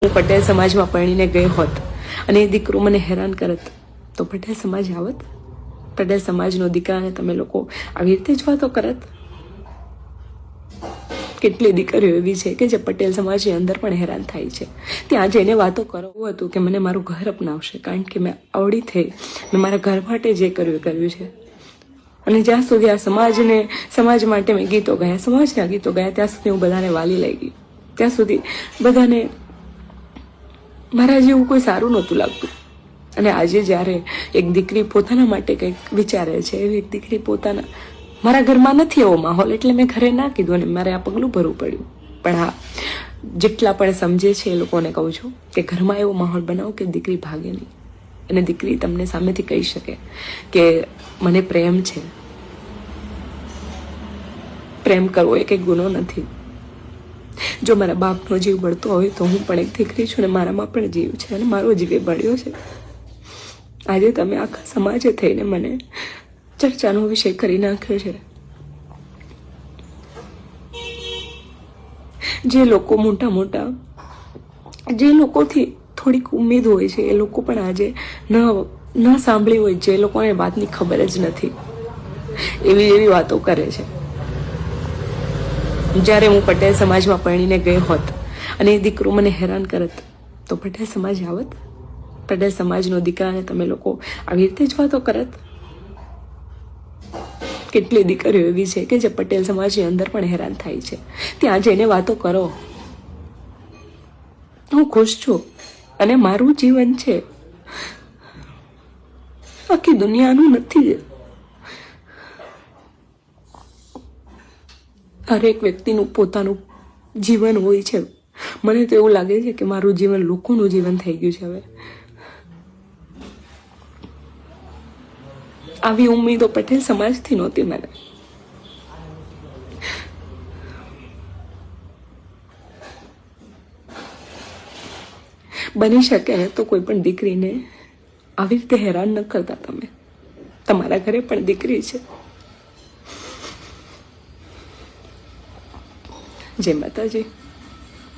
હું પટેલ સમાજમાં પરણીને ગઈ હોત અને એ દીકરો મને હેરાન કરત તો પટેલ સમાજ આવત? પટેલ સમાજનો દીકરાને તમે લોકો આવી રીતે જ વાતો કરત? કેટલી દીકરીઓ એવી છે કે જે પટેલ સમાજની અંદર પણ હેરાન થાય છે. ત્યાં જઈને વાતો કરવું હતું કે મને મારું ઘર અપનાવશે, કારણ કે મેં અવળી થઈ, મેં મારા ઘર માટે જે કર્યું છે. અને જ્યાં સુધી આ સમાજ માટે મેં ગીતો ગાયા, સમાજના ગીતો ગાયા, ત્યાં સુધી હું બધાને વાલી લઈ ગઈ. ત્યાં સુધી બધાને મારા જેવું કોઈ સારું નહોતું લાગતું. અને આજે જ્યારે એક દીકરી પોતાના માટે કંઈક વિચારે છે, એવી એક દીકરી પોતાના, મારા ઘરમાં નથી એવો માહોલ એટલે મેં ઘરે ના કીધું અને મારે આ પગલું ભરવું પડ્યું. પણ હા, જેટલા પણ સમજે છે એ લોકોને કહું છું કે ઘરમાં એવો માહોલ બનાવો કે દીકરી ભાગે નહીં. અને દીકરી તમને સામેથી કહી શકે કે મને પ્રેમ છે. પ્રેમ કરવો એ કંઈ ગુનો નથી. જો મારા બાપનો જીવ બળતો હોય તો હું પણ એક દીકરી છું અને મારામાં પણ જીવ છે અને મારો જીવ બળ્યો છે. આજે તમે આખા સમાજે થઈને મને ચર્ચાનો વિષય કરી નાખ્યો છે. જે લોકો મોટા જે લોકોથી થોડીક ઉમેદ હોય છે એ લોકો પણ આજે ન સાંભળી હોય, જે લોકોને વાતની ખબર જ નથી, એવી વાતો કરે છે. જ્યારે હું પટેલ સમાજમાં પરણીને ગઈ હોત અને એ દીકરો મને હેરાન કરત તો પટેલ સમાજ આવત? પટેલ સમાજનો દીકરાને તમે લોકો આવી રીતે જ વાતો કરત? કેટલી દીકરીઓ એવી છે કે જે પટેલ સમાજની અંદર પણ હેરાન થાય છે. ત્યાં જઈને વાતો કરો. હું ખુશ છું અને મારું જીવન છે, આખી દુનિયાનું નથી. હરેક વ્યક્તિનું પોતાનું જીવન હોય છે. મને તો એવું લાગે છે કે મારું જીવન લોકોનું જીવન થઈ ગયું છે. હવે આવી ઉમ્મીદો પટેલ સમાજથી નહોતી મને. બની શકે ને તો કોઈ પણ દીકરીને આવી રીતે હેરાન ન કરતા તમે. તમારા ઘરે પણ દીકરી છે. જય માતાજી.